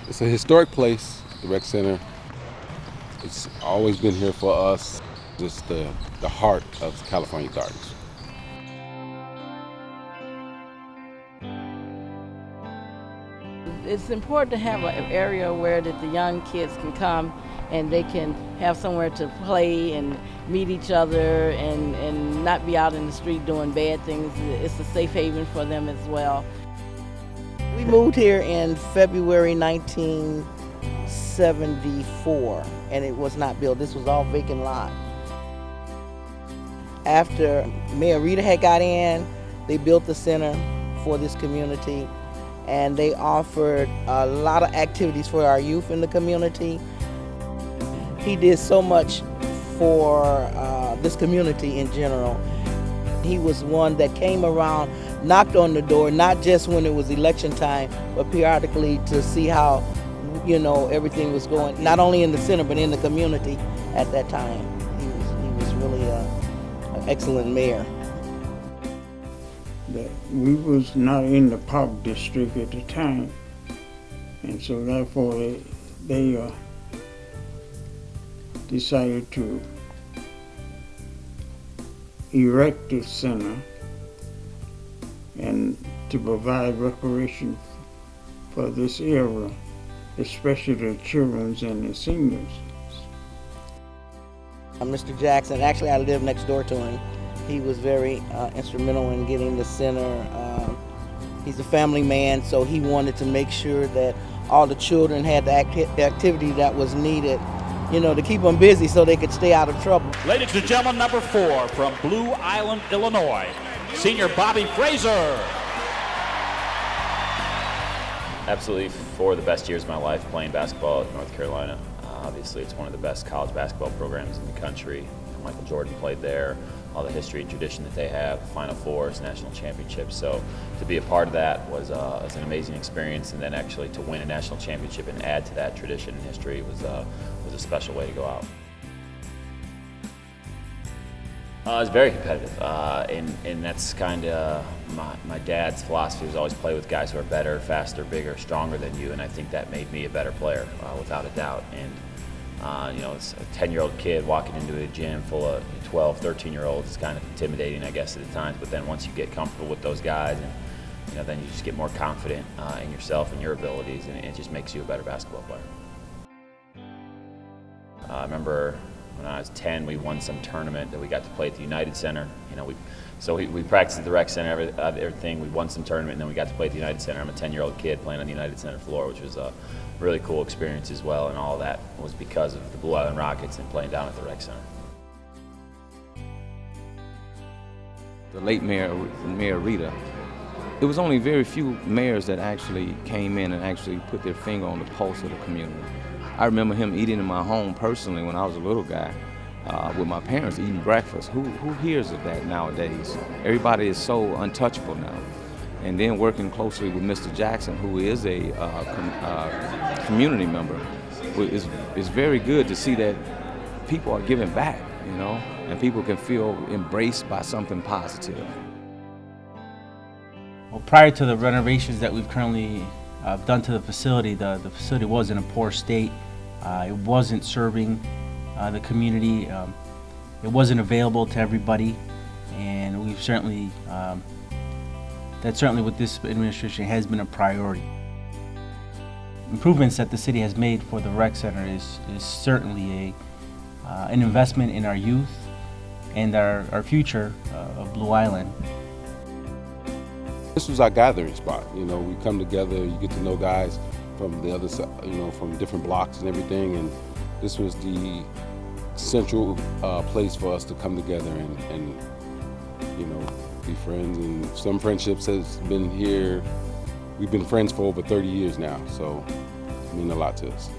It's a historic place, the rec center. It's always been here for us. It's the heart of California Gardens. It's important to have an area where that the young kids can come and they can have somewhere to play and meet each other and not be out in the street doing bad things. It's a safe haven for them as well. We moved here in February 1974 and it was not built. This was all vacant lot. After Mayor Rita had got in, they built the center for this community. And they offered a lot of activities for our youth in the community. He did so much for this community in general. He was one that came around, knocked on the door, not just when it was election time, but periodically to see how, everything was going, not only in the center, but in the community at that time. He was really an excellent mayor. We was not in the Park District at the time, and so therefore they decided to erect the center and to provide recreation for this era, especially the children and the seniors. Mr. Jackson, actually I live next door to him. He was very instrumental in getting the center. He's a family man, so he wanted to make sure that all the children had the activity that was needed, to keep them busy so they could stay out of trouble. Ladies and gentlemen, number 4 from Blue Island, Illinois, Senior Bobby Fraser. Absolutely 4 of the best years of my life playing basketball at North Carolina. Obviously, it's one of the best college basketball programs in the country. Michael Jordan played there. All the history and tradition that they have, Final Fours, national championships. So to be a part of that was an amazing experience, and then actually to win a national championship and add to that tradition and history was a special way to go out. It's very competitive, and that's kind of my dad's philosophy was always play with guys who are better, faster, bigger, stronger than you, and I think that made me a better player, without a doubt. And it's a 10-year-old kid walking into a gym full of 12, 13-year-olds. It's kind of intimidating, I guess, at the times. But then once you get comfortable with those guys, and then you just get more confident in yourself and your abilities, and it just makes you a better basketball player. I remember when I was 10, we won some tournament that we got to play at the United Center. We practiced at the rec center, everything. We won some tournament, and then we got to play at the United Center. I'm a 10-year-old kid playing on the United Center floor, which was a really cool experience as well, and all of that was because of the Blue Island Rockets and playing down at the rec center. The late Mayor Rita, it was only very few mayors that actually came in and actually put their finger on the pulse of the community. I remember him eating in my home personally when I was a little guy with my parents eating breakfast. Who hears of that nowadays? Everybody is so untouchable now. And then working closely with Mr. Jackson, who is a community member, is very good to see that people are giving back, and people can feel embraced by something positive. Well, prior to the renovations that we've currently done to the facility was in a poor state. It wasn't serving the community. It wasn't available to everybody, and we've certainly that certainly with this administration has been a priority. Improvements that the city has made for the rec center is certainly an investment in our youth and our future of Blue Island. This was our gathering spot. We come together, you get to know guys from the other side, from different blocks and everything, and this was the central place for us to come together and be friends. And some friendships has been here. We've been friends for over 30 years now, so it means a lot to us.